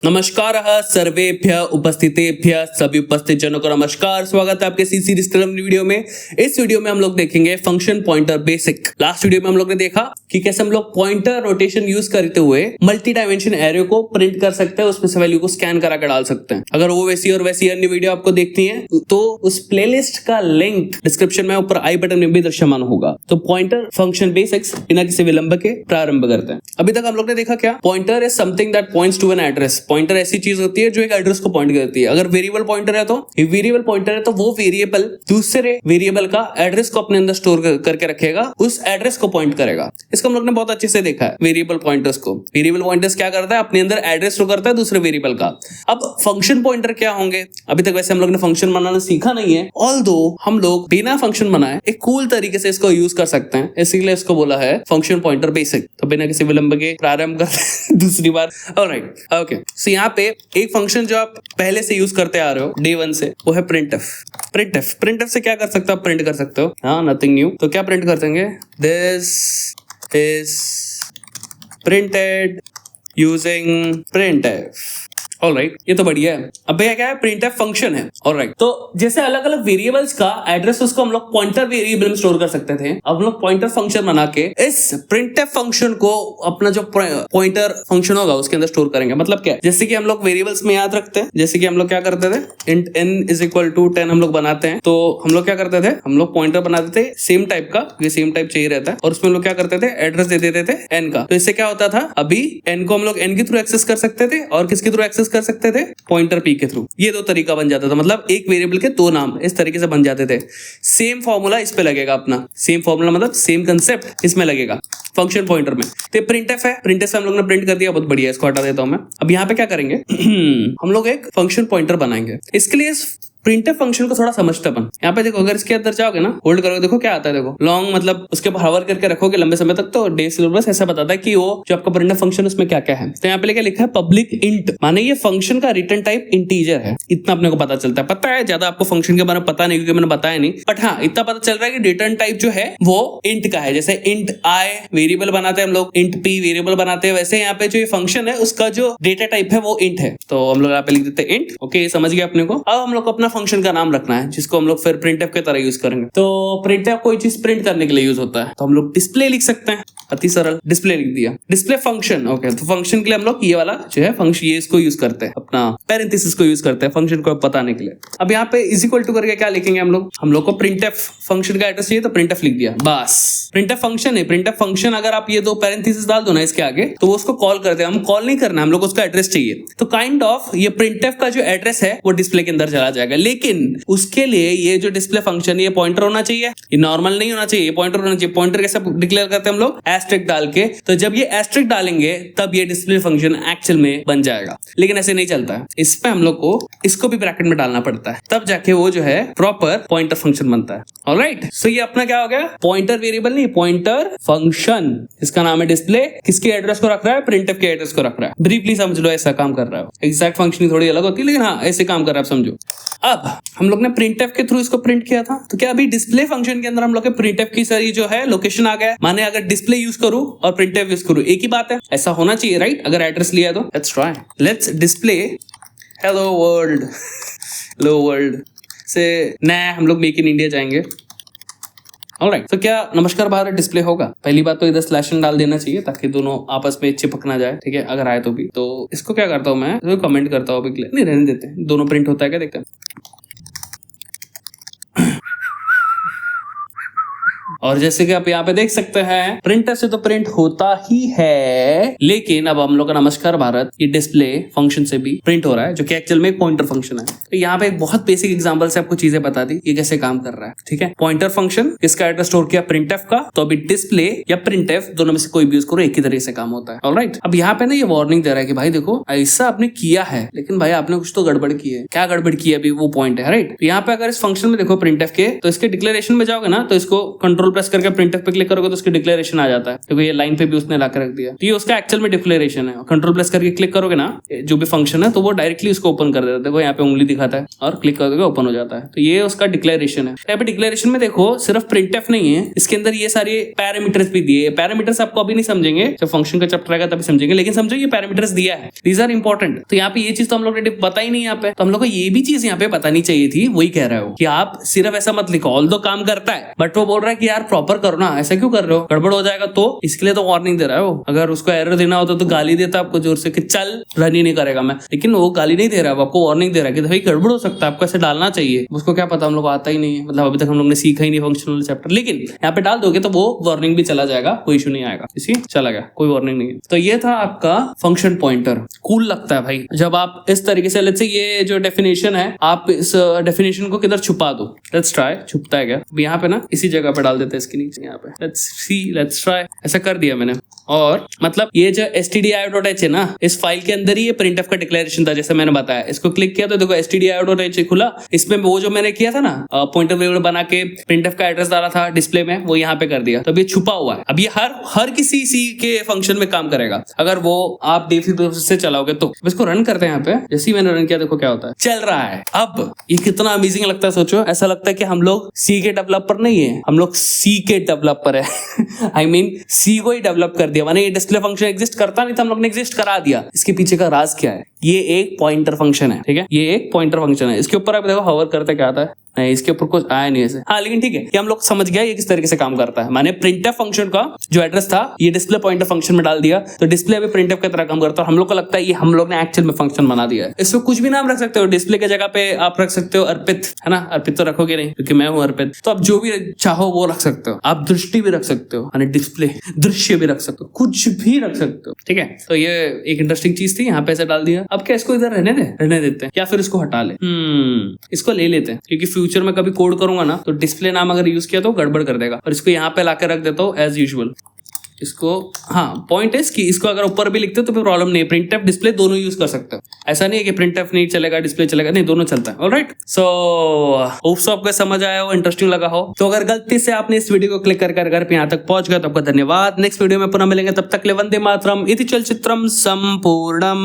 नमस्कार सर्वेभ्य उपस्थितेभ्य सभी उपस्थित जनों को नमस्कार। स्वागत है आपके सी सीरीज वीडियो में। इस वीडियो में हम लोग देखेंगे function pointer basic. Last video में हम लोग ने देखा कि कैसे हम लोग पॉइंटर रोटेशन यूज करते हुए मल्टी डायमेंशन एरे को प्रिंट कर सकते हैं, उसमें से वैल्यू को स्कैन करा कर डाल सकते हैं। अगर वो वैसी और वैसी अन्य वीडियो आपको देखती है तो उस प्लेलिस्ट का लिंक डिस्क्रिप्शन में ऊपर आई बटन में भी दृश्यमान होगा। तो पॉइंटर फंक्शन बेसिक्स बिना किसी विलंब के प्रारंभ करते हैं। अभी तक हम लोग ने देखा क्या, pointer is something that points to an address. Pointer ऐसी चीज होती है जो एक एड्रेस को पॉइंट करती है। अगर वेरिएबल पॉइंटर है तो वेरिएबल पॉइंटर है तो वो वेरिएबल दूसरे वेरिएबल का एड्रेस को अपने अंदर स्टोर करके रखेगा, उस एड्रेस को पॉइंट करेगा। इसको हम लोग ने बहुत अच्छे से देखा है वेरिएबल पॉइंटर्स को। वेरिएबल पॉइंटर्स क्या करता है, अपने अंदर एड्रेस स्टोर करता है दूसरे वेरिएबल का। अब फंक्शन पॉइंटर क्या होंगे, अभी तक वैसे हम लोग ने फंक्शन बनाना सीखा नहीं है, ऑल्दो हम लोग बिना फंक्शन बनाए एक कूल तरीके से इसको यूज कर सकते हैं, इसीलिए इसको बोला है फंक्शन पॉइंटर बेसिक। तो बिना किसी विलंब के प्रारंभ करते हैं दूसरी बार। Alright, okay. सो यहाँ पे एक फंक्शन जो आप पहले से यूज करते आ रहे हो डे वन से, वो है प्रिंटफ। प्रिंटफ से क्या कर सकते हो, आप प्रिंट कर सकते हो, हाँ, नथिंग न्यू। तो क्या प्रिंट कर देंगे, this is printed using printf. Alright, ये तो बढ़िया है। अब भैया क्या है, प्रिंटफ फंक्शन है। ऑलराइट, तो जैसे अलग अलग वेरिएबल्स का एड्रेस उसको हम लोग पॉइंटर वेरिएबल में स्टोर कर सकते थे, अब हम लोग पॉइंटर फंक्शन बना के इस प्रिंटफ फंक्शन को अपना जो पॉइंटर फंक्शन होगा उसके अंदर स्टोर करेंगे। मतलब क्या, जैसे कि हम लोग वेरिएबल्स में याद रखते हैं, जैसे कि हम लोग क्या करते थे, int n is equal to 10 हम लोग बनाते हैं, तो हम लोग क्या करते थे, हम लोग पॉइंटर बनाते थे सेम टाइप का, ये सेम टाइप चाहिए रहता है, और उसमें हम लोग क्या करते थे, एड्रेस दे देते थे n का। तो इससे क्या होता था, अभी n को हम लोग n के थ्रू एक्सेस कर सकते थे और किसके थ्रू एक्सेस कर सकते थे, पॉइंटर p के थ्रू। ये दो तरीका बन जाता था, मतलब एक वेरिएबल के दो नाम इस तरीके से बन जाते थे। सेम फॉर्मूला इस पे लगेगा अपना, सेम फॉर्मूला मतलब सेम कंसेप्ट इसमें लगेगा फंक्शन पॉइंटर में। तो प्रिंटफ है, प्रिंटफ से हम लोग ने प्रिंट कर दिया, बहुत बढ़िया, इसको हटा देता हूं मैं। अब यहाँ पे क्या करेंगे हम लोग एक फंक्शन पॉइंटर बनाएंगे। इसके लिए प्रिंटफ फंक्शन को थोड़ा समझते अपन। यहाँ पे देखो, अगर इसके अंदर जाओगे ना, होल्ड करोगे, देखो क्या आता है, देखो लॉन्ग, मतलब उसके ऊपर हवर करके रखोगे लंबे समय तक, तो डे सिलेबस ऐसा बताता है कि वो जो आपका प्रिंटफ फंक्शन उसमें क्या क्या है। तो यहाँ पे लिखा है पब्लिक इंट, माने ये फंक्शन का रिटर्न टाइप इंटीजर है। इतना अपने को पता चलता है। पता है ज्यादा आपको फंक्शन के बारे में पता नहीं क्योंकि मैंने बताया नहीं, बट हाँ इतना पता चल रहा है कि रिटर्न टाइप जो है वो इंट का है। जैसे इंट आई वेरिएबल बनाते हैं हम लोग, इंट पी वेरिएबल बनाते हैं, वैसे यहाँ पे जो ये फंक्शन है उसका जो डेटा टाइप है वो इंट है। तो हम लोग यहाँ पे लिख देते हैं इंट। ओके, समझ गया अपने को। अब हम लोग अपना फंक्शन का नाम रखना है जिसको हम लोग फिर प्रिंटफ की तरह यूज करेंगे। तो प्रिंटफ कोई चीज प्रिंट करने के लिए यूज होता है, तो हम लोग डिस्प्ले लिख सकते हैं, अति सरल, डिस्प्ले लिख दिया, डिस्प्ले फंक्शन। ओके, तो फंक्शन के लिए हम लोग ये वाला जो है फंक्शन, ये इसको यूज करते हैं, अपना पैरेंथेसिस को यूज करते हैं फंक्शन को बताने के लिए। अब यहाँ पे इज इक्वल टू करके क्या लिखेंगे हम लोग को प्रिंटफ फंक्शन का एड्रेस चाहिए तो प्रिंटफ लिख दिया, बस। प्रिंटफ फंक्शन है, प्रिंटफ फंक्शन अगर आप ये दो पैरेंथेसिस डाल दो ना इसके आगे, तो वो उसको कॉल करते हैं। हम कॉल नहीं करना, हम लोग उसका एड्रेस चाहिए। तो काइंड ऑफ ये प्रिंटफ का जो एड्रेस है वो डिस्प्ले के अंदर चला जाएगा, लेकिन उसके लिए ये जो डिस्प्ले फंक्शन ये पॉइंटर होना चाहिए, ये नॉर्मल नहीं होना चाहिए, ये पॉइंटर होना चाहिए। पॉइंटर कैसे डिक्लेयर करते हैं हम लोग, एस्ट्रिक डाल के। तो जब ये एस्ट्रिक डालेंगे तब ये डिस्प्ले फंक्शन एक्चुअल में बन जाएगा, लेकिन ऐसे नहीं चलता है। इस पे हम लोग को इसको भी ब्रैकेट में डालना पड़ता है, तब जाके वो जो है प्रॉपर पॉइंटर फंक्शन बनता है। ऑलराइट, सो ये अपना क्या हो गया, पॉइंटर वेरिएबल नहीं, पॉइंटर फंक्शन। इसका नाम है डिस्प्ले, किसके एड्रेस को रख रहा है, प्रिंटफ के एड्रेस को रख रहा है। ब्रीफली समझ लो ऐसा काम कर रहा है। एग्जैक्ट फंक्शनिंग थोड़ी अलग होती है, लेकिन हाँ ऐसे काम कर रहा है, समझो। अब हम लोग ने प्रिंटफ के थ्रू इसको प्रिंट किया था, तो क्या अभी डिस्प्ले फंक्शन के अंदर हम लोग के प्रिंटफ की सारी जो है लोकेशन आ गया। माने अगर डिस्प्ले यूज करूं और प्रिंटफ यूज करूं एक ही बात है, ऐसा होना चाहिए राइट, अगर एड्रेस लिया तो। Let's try, let's display hello world, hello world से नया हम लोग मेक इन इंडिया जाएंगे। ऑलराइट, तो क्या नमस्कार भारत डिस्प्ले होगा। पहली बात तो इधर स्लैश डाल देना चाहिए ताकि दोनों आपस में चिपक ना जाए, ठीक है, अगर आए तो भी। तो इसको क्या करता हूं मैं, तो कमेंट करता हूं, नहीं रहने देते हैं, दोनों प्रिंट होता है क्या, देखते हैं। और जैसे कि आप यहाँ पे देख सकते हैं प्रिंटर से तो प्रिंट होता ही है, लेकिन अब हम लोग का नमस्कार भारत ये डिस्प्ले फंक्शन से भी प्रिंट हो रहा है, जो कि एक्चुअल में एक पॉइंटर फंक्शन है। तो यहाँ पे एक बहुत बेसिक एग्जांपल से आपको चीजें बता दी ये कैसे काम कर रहा है, ठीक है। पॉइंटर फंक्शन इसका एड्रेस स्टोर किया प्रिंटफ का, तो अभी डिस्प्ले या प्रिंटफ दोनों में से कोई भी यूज करो, एक ही तरह से काम होता है। ऑलराइट, अब यहाँ पे ना ये वार्निंग दे रहा है कि भाई देखो ऐसा आपने किया है, लेकिन भाई आपने कुछ तो गड़बड़ की है। क्या गड़बड़ की है अभी वो पॉइंट है, राइट। तो यहाँ पे अगर इस फंक्शन में देखो प्रिंटफ के, तो इसके डिक्लेरेशन में जाओगे ना, तो इसको कंट्रोल कंट्रोल प्रेस करके प्रिंटफ पे क्लिक करोगे तो उसकी डिक्लेरेशन आ जाता है। देखो ये लाइन पे भी उसने लाकर रख दिया, तो ये उसका एक्चुअल में डिक्लेरेशन है। कंट्रोल प्रेस करके क्लिक करोगे ना जो भी फंक्शन है तो वो डायरेक्टली उसको ओपन कर देता है। देखो यहाँ पे उंगली दिखाता है और क्लिक कर दोगे ओपन हो जाता है। तो ये उसका डिक्लेरेशन है। यहाँ पे डिक्लेरेशन में देखो सिर्फ प्रिंटफ नहीं है, इसके अंदर ये सारे पैरामीटर्स भी दिए। पैरामीटर्स आपको अभी नहीं समझेंगे, जब फंक्शन का चैप्टर आएगा तभी समझेंगे, लेकिन समझो ये पैरामीटर्स दिया है, दीज आर इंपॉर्टेंट। तो यहाँ पे ये चीज तो हम लोग ने पता ही नहीं यहाँ पे, तो हम लोग को ये भी चीज यहाँ पे पता नहीं चाहिए थी। वही कह रहा हो कि आप सिर्फ ऐसा मत लिखो, ऑल दो काम करता है बट वो बोल रहा है कि यार प्रॉपर करो ना, ऐसा क्यों कर रहे हो, गड़बड़ हो जाएगा। तो इसके लिए तो वार्निंग दे रहा है वो। अगर उसको एरर देना होता तो गाली देता आपको जोर से कि चल रन ही नहीं करेगा मैं, लेकिन वो गाली नहीं दे रहा है, आपको वार्निंग दे रहा है कि भाई गड़बड़ हो सकता है, आपको ऐसे डालना चाहिए। उसको क्या पता, हम लोग आता ही नहीं है, मतलब अभी तक हम लोग ने सीखा ही नहीं फंक्शनल चैप्टर, लेकिन यहाँ पे डाल दोगे तो वो वार्निंग भी चला जाएगा, कोई इशू नहीं आएगा। इसी चला गया, कोई वार्निंग नहीं है। तो ये था आपका फंक्शन पॉइंटर। कूल लगता है भाई जब आप इस तरीके से, लेट्स से ये जो डेफिनेशन है आप इस डेफिनेशन को किधर छुपा दो। लेट्स ट्राई, छुपता है क्या? यहाँ पे ना इसी जगह पे डाल देते हैं, इसके नीचे यहाँ पे। लेट्स सी, लेट्स ट्राई, ऐसा कर दिया मैंने। और मतलब ये जो stdio.h है ना, इस फाइल के अंदर ही ये प्रिंटफ का डिक्लेरेशन था, जैसे मैंने बताया। इसको क्लिक किया तो देखो stdio.h खुला, इसमें वो जो मैंने किया था ना पॉइंटर वेरिएबल बना के प्रिंटफ का एड्रेस डाला था डिस्प्ले में, वो यहाँ पे कर दिया। तो अब ये छुपा हुआ है। अब ये हर किसी सी के फंक्शन में काम करेगा अगर वो आप डेफी प्रोसेस से चलाओगे तो। इसको रन करते हैं यहाँ पे। जैसे ही मैंने रन किया देखो क्या होता है, चल रहा है। अब ये कितना अमेजिंग लगता है, सोचो। ऐसा लगता है कि हम लोग सी के डेवलपर नहीं है, हम लोग सी के डेवलपर है। आई मीन सी को ही डेवलप कर दिया, माने ये डिस्प्ले फंक्शन एग्जिस्ट करता नहीं था, हम लोग ने एग्जिस्ट करा दिया। इसके पीछे का राज क्या है? ये एक पॉइंटर फंक्शन है, ठीक है, ये एक पॉइंटर फंक्शन है। इसके ऊपर आप देखो हवर करते क्या आता है, नहीं इसके ऊपर कुछ आया नहीं ऐसे। हाँ लेकिन ठीक है, ये हम लोग समझ गया ये किस तरीके से काम करता है। माने प्रिंटफ फंक्शन का जो एड्रेस था ये डिस्प्ले पॉइंटर फंक्शन में डाल दिया, तो डिस्प्ले अभी प्रिंटफ की तरह काम करता है। हम लोग को लगता है ये हम लोग ने एक्चुअल में फंक्शन बना दिया है। इसमें कुछ भी नाम रख सकते हो, डिस्प्ले के जगह पे आप रख सकते हो अर्पित, है ना। अर्पित तो रखोगे नहीं क्योंकि मैं हूं अर्पित, तो आप जो भी चाहो वो रख सकते हो। आप दृष्टि भी रख सकते हो, यानी डिस्प्ले दृश्य भी रख सकते हो, कुछ भी रख सकते हो, ठीक है। तो ये एक इंटरेस्टिंग चीज थी, यहाँ पे ऐसे डाल दिया। अब क्या इसको इधर रहने देते हैं या फिर इसको हटा ले? इसको ले लेते हैं, क्योंकि फ्यूचर में कभी कोड करूंगा ना तो डिस्प्ले नाम अगर यूज किया तो गड़बड़ कर देगा। और इसको यहाँ पे लाकर रख देता हूँ एज यूजुअल। इसको, हाँ पॉइंट है कि इसको अगर ऊपर भी लिखते हो तो फिर प्रॉब्लम नहीं है, प्रिंटफ डिस्प्ले दोनों यूज कर सकते हो। ऐसा नहीं है कि प्रिंटफ नहीं चलेगा डिस्प्ले चलेगा, नहीं दोनों चलता है। ऑलराइट, सो होप्स आपको समझ आया हो, इंटरेस्टिंग लगा हो। तो अगर गलती से आपने इस वीडियो को क्लिक कर घर पे यहाँ तक पहुंच गया तो आपका धन्यवाद। नेक्स्ट वीडियो में पुनः मिलेंगे, तब तक ले वंदे मातरम इति चलचित्रम संपूर्णम।